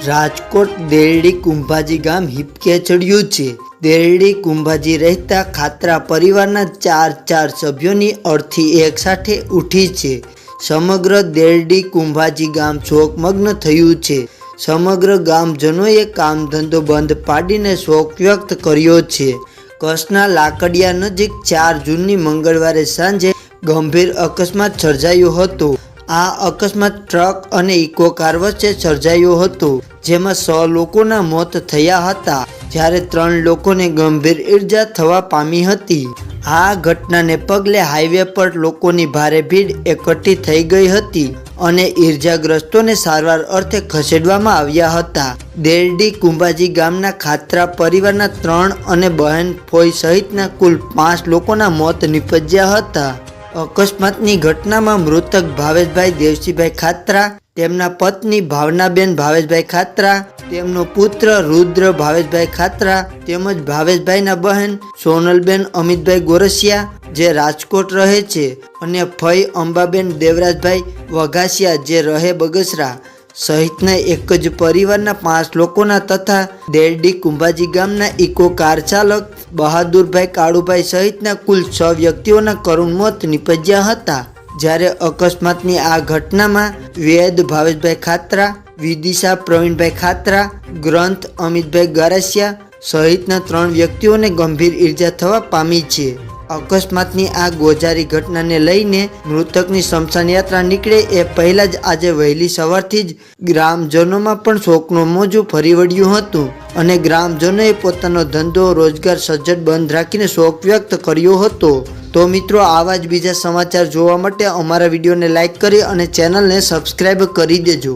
રાજકોટ દેરડી કુંભાજી ગામ હિપકે ચડ્યું છે। દેરડી કુંભાજી રહેતા ખાતરા પરિવારના ચાર સભ્યોની અર્થી એક સાથે ઉઠી છે। સમગ્ર દેરડી કુંભાજી ગામ શોકમગ્ન થયું છે। સમગ્ર ગામજનોએ કામ ધંધો બંધ પાડીને શોક વ્યક્ત કર્યો છે। કચ્છના લાકડિયા નજીક 4 જૂનની મંગળવારે સાંજે ગંભીર અકસ્માત સર્જાયો હતો। આ અકસ્માત ટ્રક અને ઇકો કાર વચ્ચે સર્જાયો હતો, જેમાં 6 લોકોના મોત થયા હતા, જ્યારે 3 લોકોને ગંભીર ઈજા થવા પામી હતી। આ ઘટનાને પગલે હાઈવે પર લોકોની ભારે ભીડ એકઠી થઈ ગઈ હતી અને ઈજાગ્રસ્તોને સારવાર અર્થે ખસેડવામાં આવ્યા હતા। દેરડી કુંભાજી ગામના ખાતરા પરિવારના 3 અને બહેન ફોઈ સહિતના કુલ 5 લોકોના મોત નિપજ્યા હતા। અકસ્માતની ઘટનામાં મૃતક ભાવેશભાઈ દેવસીભાઈ ખાતરા, તેમના પત્ની ભાવનાબેન ભાવેશભાઈ ખાતરા, તેમનો પુત્ર રુદ્ર ભાવેશભાઈ ખાતરા તેમજ ભાવેશભાઈના બહેન સોનલબેન અમિતભાઈ ગોરસિયા જે રાજકોટ રહે છે અને ફઈ અંબાબેન દેવરાજભાઈ વઘાસિયા જે રહે બગસરા સહિતના એક જ પરિવારના 5 લોકોના તથા દેરડી કુંભાજી ગામના ઇકો કાર ચાલક બહાદુરભાઈ કાળુભાઈ સહિતના કુલ 6 વ્યક્તિઓના કરુણ મોત નિપજ્યા હતા। જ્યારે અકસ્માતની આ ઘટનામાં વેદ ભાવેશભાઈ ખાતરા, વિદિશા પ્રવીણભાઈ ખાતરા, ગ્રંથ અમિતભાઈ ગરાસિયા સહિતના 3 વ્યક્તિઓને ગંભીર ઈજા થવા પામી છે। અકસ્માતની આ ગોઝારી ઘટનાને લઈને મૃતકની સ્મશાન યાત્રા નીકળે એ પહેલાં જ આજે વહેલી સવારથી જ ગ્રામજનોમાં પણ શોકનો મોજું ફરી વળ્યું હતું અને ગ્રામજનોએ પોતાનો ધંધો રોજગાર સજ્જડ બંધ રાખીને શોક વ્યક્ત કર્યો હતો। તો મિત્રો, આવા જ બીજા સમાચાર જોવા માટે અમારા વિડીયોને લાઇક કરી અને ચેનલને સબસ્ક્રાઈબ કરી દેજો।